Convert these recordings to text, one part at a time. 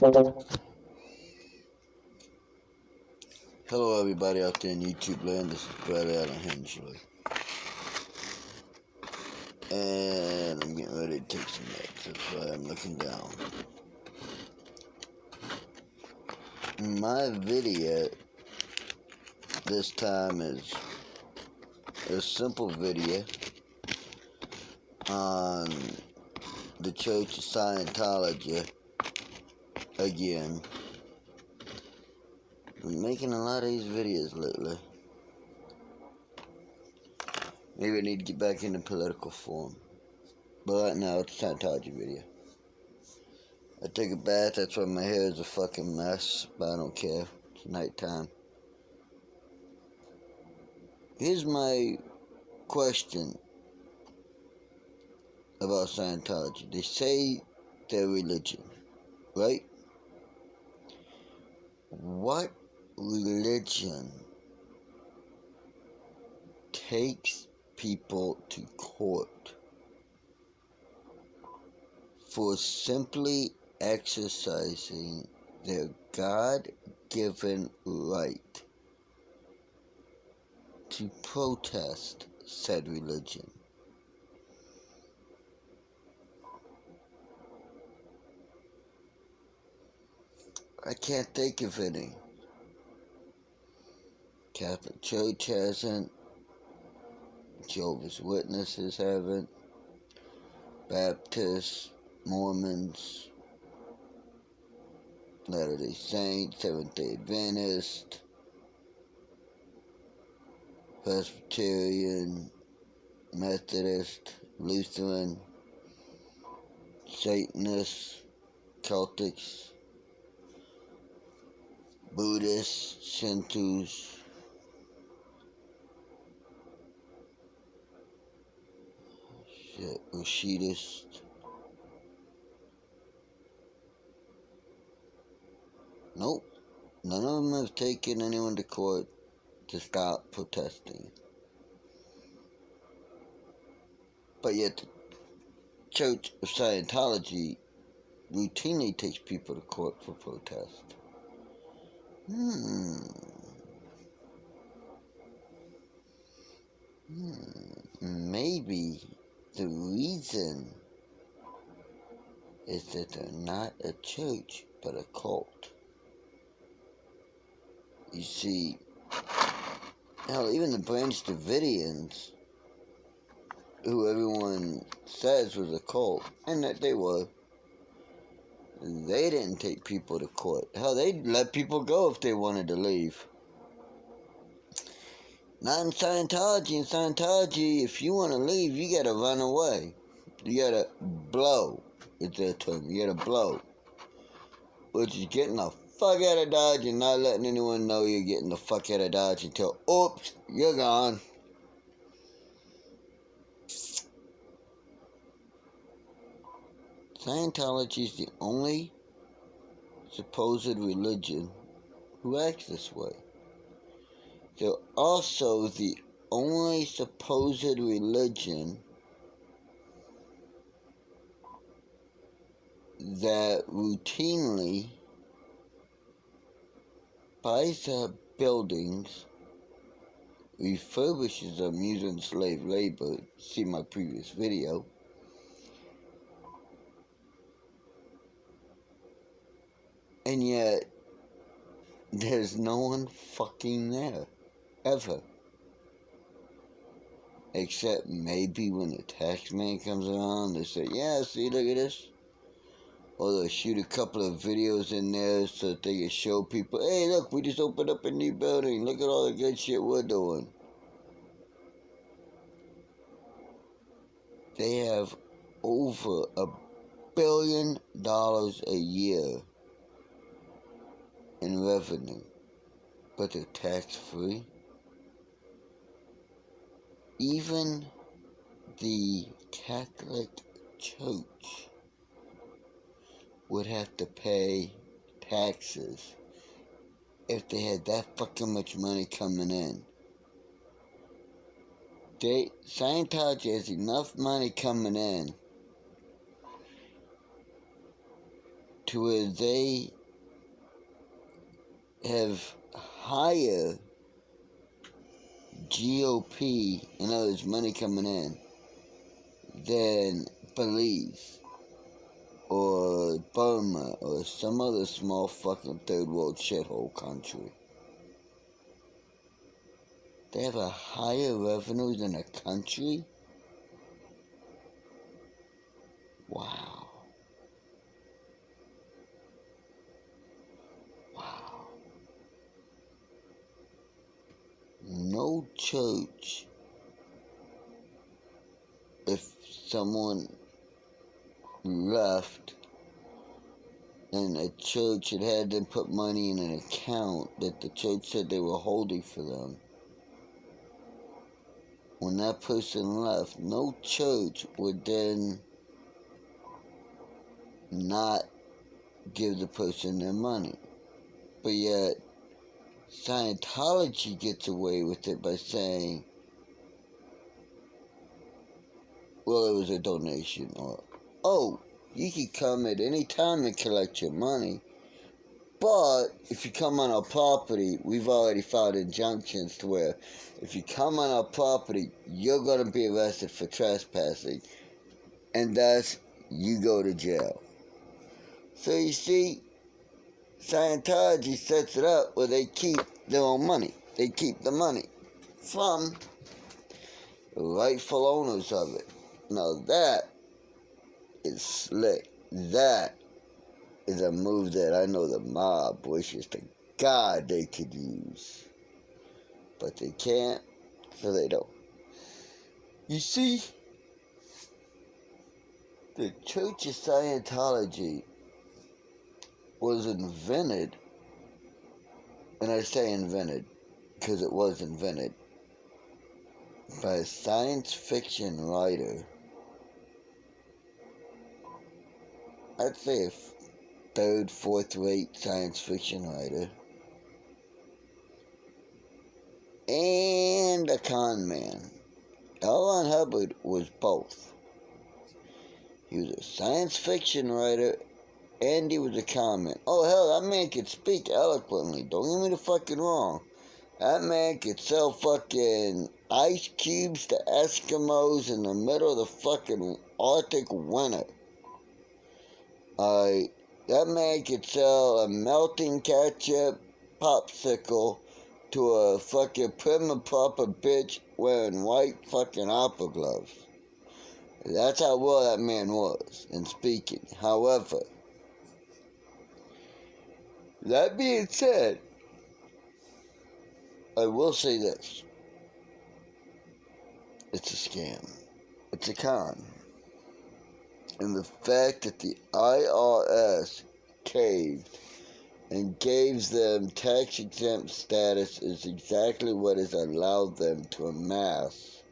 Hello everybody out there in YouTube land, this is Bradley out on Hengely. And I'm getting ready to take some notes, that's why I'm looking down. My video this time is a simple video on the Church of Scienctology again. I'm making a lot of these videos lately. Maybe I need to get back into political form. But right now it's a Scienctology video. I take a bath, that's why my hair is a fucking mess, but I don't care. It's nighttime. Here's my question about Scienctology. They say they're religion, right? What religion takes people to court for simply exercising their God-given right to protest said religion? I can't think of any. Catholic Church hasn't. Jehovah's Witnesses haven't. Baptists, Mormons, Latter-day Saints, Seventh-day Adventist, Presbyterian, Methodist, Lutheran, Satanists, Celtics, Buddhists, Shintos, Rashidists. Nope. None of them have taken anyone to court to stop protesting. But yet the Church of Scienctology routinely takes people to court for protest. Maybe the reason is that they're not a church, but a cult. You see, hell, even the Branch Davidians, who everyone says was a cult, and that they were, they didn't take people to court. Hell, they'd let people go if they wanted to leave. Not in Scientology. In Scientology, if you want to leave, you gotta run away. You gotta blow. It's their term. You gotta blow. Which is getting the fuck out of Dodge and not letting anyone know you're getting the fuck out of Dodge until, oops, you're gone. Scientology is the only supposed religion who acts this way. They're also the only supposed religion that routinely buys up buildings, refurbishes them using slave labor. See my previous video. And yet, there's no one fucking there. Ever. Except maybe when the tax man comes around, they say, yeah, see, look at this. Or they'll shoot a couple of videos in there so that they can show people, hey, look, we just opened up a new building. Look at all the good shit we're doing. They have over $1 billion a year in revenue, but they're tax-free. Even the Catholic Church would have to pay taxes if they had that fucking much money coming in. Scientology has enough money coming in to where they have higher GOP, in other words, money coming in, than Belize or Burma or some other small fucking third world shithole country. They have a higher revenue than a country? Wow. Wow. No church, if someone left and a church had them put money in an account that the church said they were holding for them, when that person left, no church would then not give the person their money. But yet, Scientology gets away with it by saying, well, it was a donation, or, oh, you can come at any time and collect your money, but if you come on our property, we've already filed injunctions to where if you come on our property, you're going to be arrested for trespassing, and thus you go to jail. So you see, Scientology sets it up where they keep their own money. They keep the money from the rightful owners of it. Now that is slick. That is a move that I know the mob wishes to God they could use. But they can't, so they don't. You see, the Church of Scientology was invented, and I say invented because it was invented, by a science fiction writer. I'd say a third, fourth rate science fiction writer. And a con man. L. Ron Hubbard was both. He was a science fiction writer and he was a con man. Oh hell, that man could speak eloquently. Don't get me the fucking wrong. That man could sell fucking ice cubes to Eskimos in the middle of the fucking Arctic winter. That man could sell a melting ketchup popsicle to a fucking prim and proper bitch wearing white fucking opera gloves. That's how well that man was in speaking. However, that being said, I will say this. It's a scam. It's a con. And the fact that the IRS caved and gave them tax-exempt status is exactly what has allowed them to amass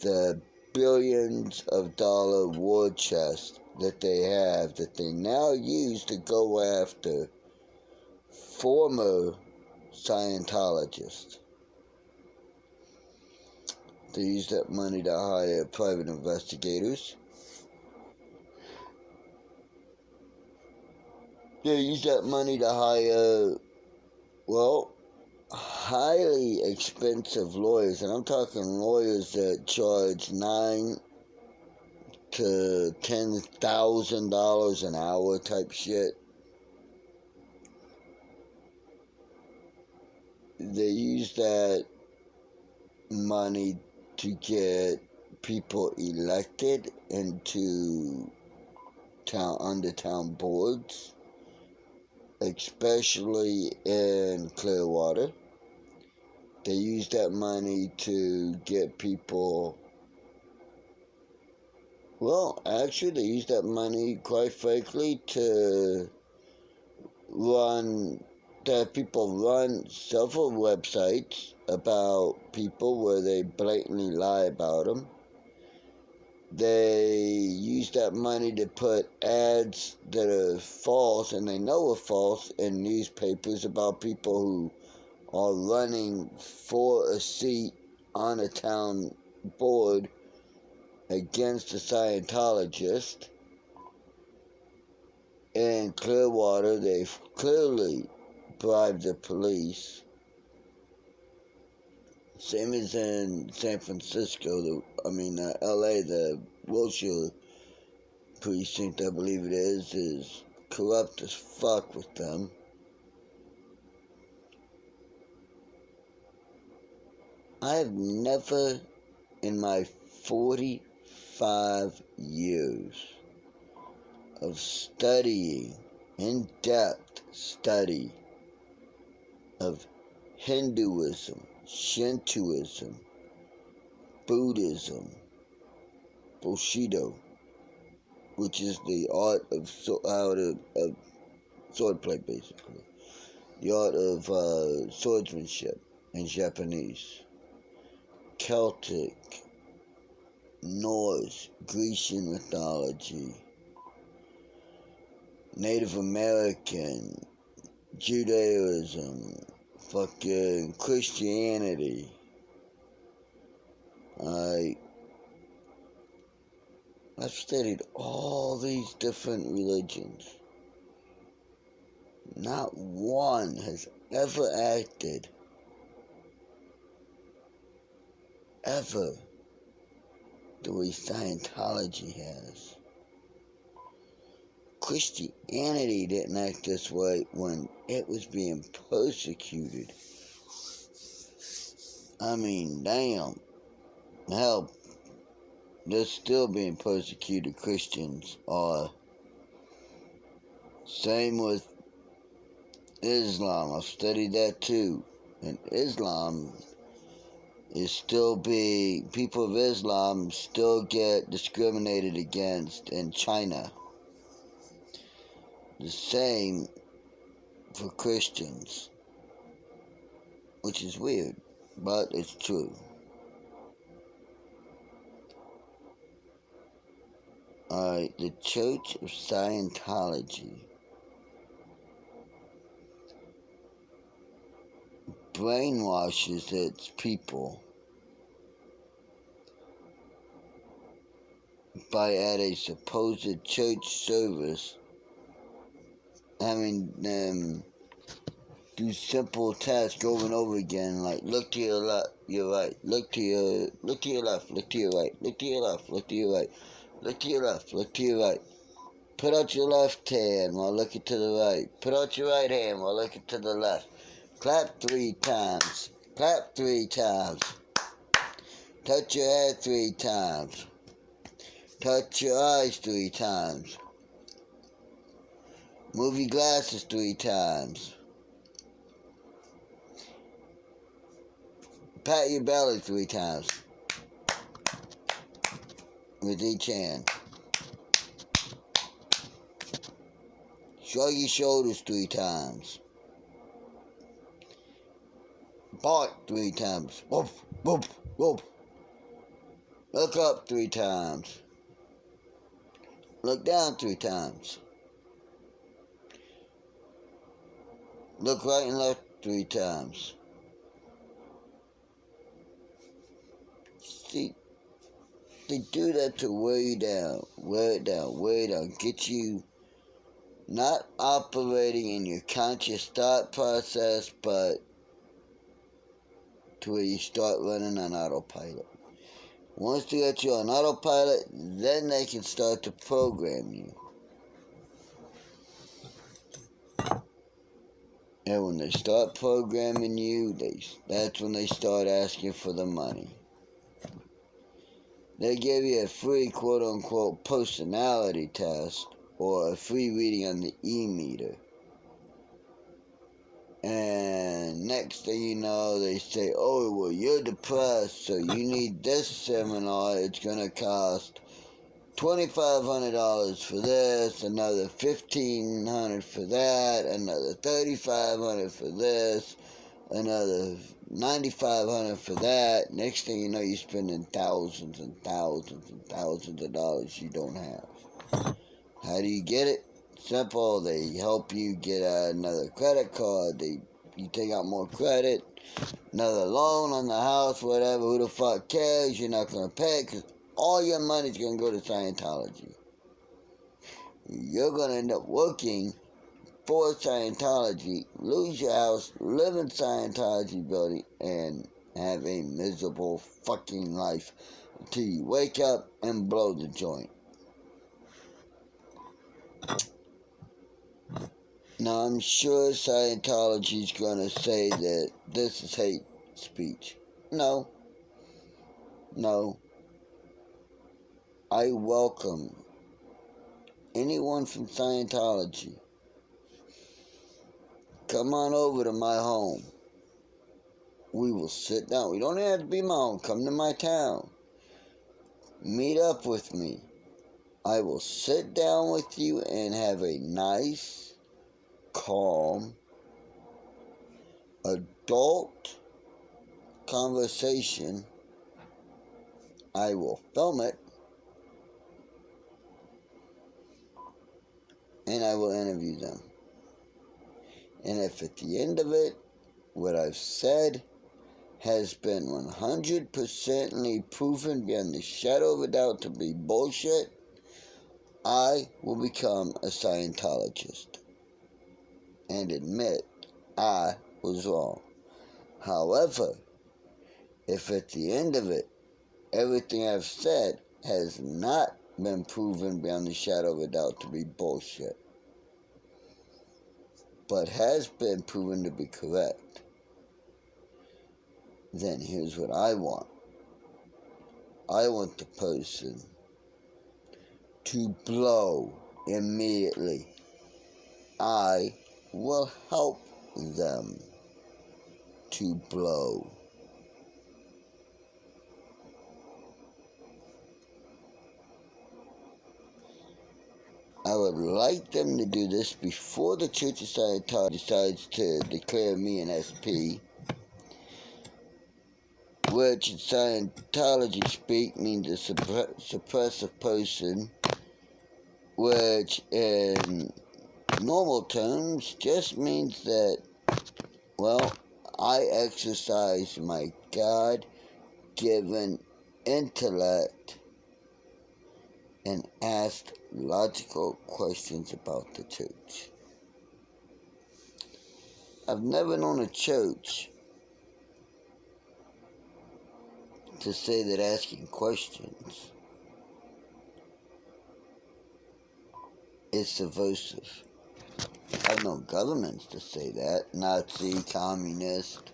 the billions of dollar war chest that they have, that they now use to go after former Scientologists. They use that money to hire private investigators. They use that money to hire, well, highly expensive lawyers, and I'm talking lawyers that charge $9,000 to $10,000 an hour type shit. They use that money to get people elected into undertown boards, especially in Clearwater. They use that money to get people, well, actually they use that money, quite frankly, to have people run several websites about people where they blatantly lie about them. They use that money to put ads that are false, and they know are false, in newspapers about people who are running for a seat on a town board against a Scientologist. In Clearwater, they've clearly bribe the police. Same as in San Francisco, LA, the Wilshire precinct, I believe it is corrupt as fuck with them. I have never, in my 45 years of studying, in-depth study of Hinduism, Shintoism, Buddhism, Bushido, which is the art of swordplay, basically. The art of swordsmanship in Japanese. Celtic, Norse, Grecian mythology, Native American, Judaism, fucking Christianity. I've studied all these different religions. Not one has ever acted, ever, the way Scienctology has. Christianity didn't act this way when it was being persecuted. I mean, damn. Hell, they're still being persecuted, Christians are. Same with Islam. I've studied that too. And Islam is still being, people of Islam still get discriminated against in China. The same for Christians, which is weird, but it's true. Alright, the Church of Scienctology brainwashes its people by, at a supposed church service, having them do simple tasks over and over again, like look to your left, your right, look to your left, look to your right, look to your left, look to your right, look to your left, look to your right. Put out your left hand while looking to the right. Put out your right hand while looking to the left. Clap 3 times. Clap 3 times. Touch your head 3 times. Touch your eyes 3 times. Move your glasses 3 times. Pat your belly 3 times. With each hand. Shrug your shoulders 3 times. Bark 3 times. Woof, woof, woof. Look up 3 times. Look down 3 times. Look right and left 3 times. See, they do that to wear you down, wear it down, get you not operating in your conscious thought process, but to where you start running on autopilot. Once they get you on autopilot, then they can start to program you. And when they start programming you, that's when they start asking for the money. They give you a free quote-unquote personality test or a free reading on the e-meter. And next thing you know, they say, oh, well, you're depressed, so you need this seminar. It's going to cost $2,500 for this, another $1,500 for that, another $3,500 for this, another $9,500 for that. Next thing you know, you're spending thousands and thousands and thousands of dollars you don't have. How do you get it? Simple. They help you get another credit card. You take out more credit, another loan on the house, whatever. Who the fuck cares? You're not going to pay because all your money's going to go to Scientology. You're going to end up working for Scientology, lose your house, live in Scientology building, and have a miserable fucking life until you wake up and blow the joint. Now, I'm sure Scientology's gonna say that this is hate speech. No. I welcome anyone from Scientology. Come on over to my home. We will sit down. We don't have to be my home. Come to my town. Meet up with me. I will sit down with you and have a nice, calm, adult conversation. I will film it. And I will interview them. And if at the end of it, what I've said has been 100% proven beyond the shadow of a doubt to be bullshit, I will become a Scientologist and admit I was wrong. However, if at the end of it, everything I've said has not been proven beyond the shadow of a doubt to be bullshit, but has been proven to be correct, then here's what I want. I want the person to blow immediately. I will help them to blow. I would like them to do this before the Church of Scientology decides to declare me an SP, which in Scientology speak means a suppressive person, which in normal terms just means that, well, I exercise my God-given intellect and asked logical questions about the church. I've never known a church to say that asking questions is subversive. I've known governments to say that, Nazi, communist,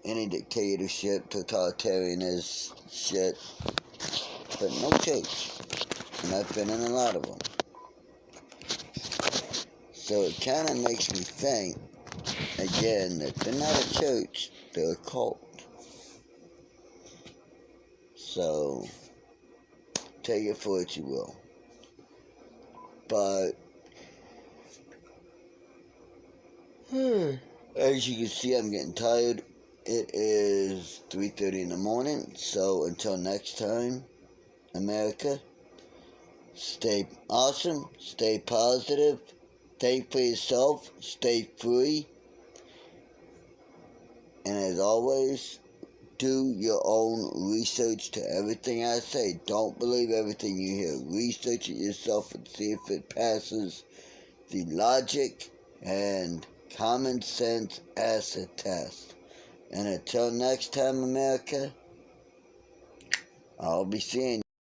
any dictatorship, totalitarianist shit, but no church. And I've been in a lot of them. So it kind of makes me think, again, that they're not a church, they're a cult. So, take it for what you will. But, as you can see, I'm getting tired. It is 3:30 in the morning, so until next time, America, stay awesome, stay positive, think for yourself, stay free, and as always, do your own research to everything I say. Don't believe everything you hear. Research it yourself and see if it passes the logic and common sense acid test. And until next time, America, I'll be seeing you.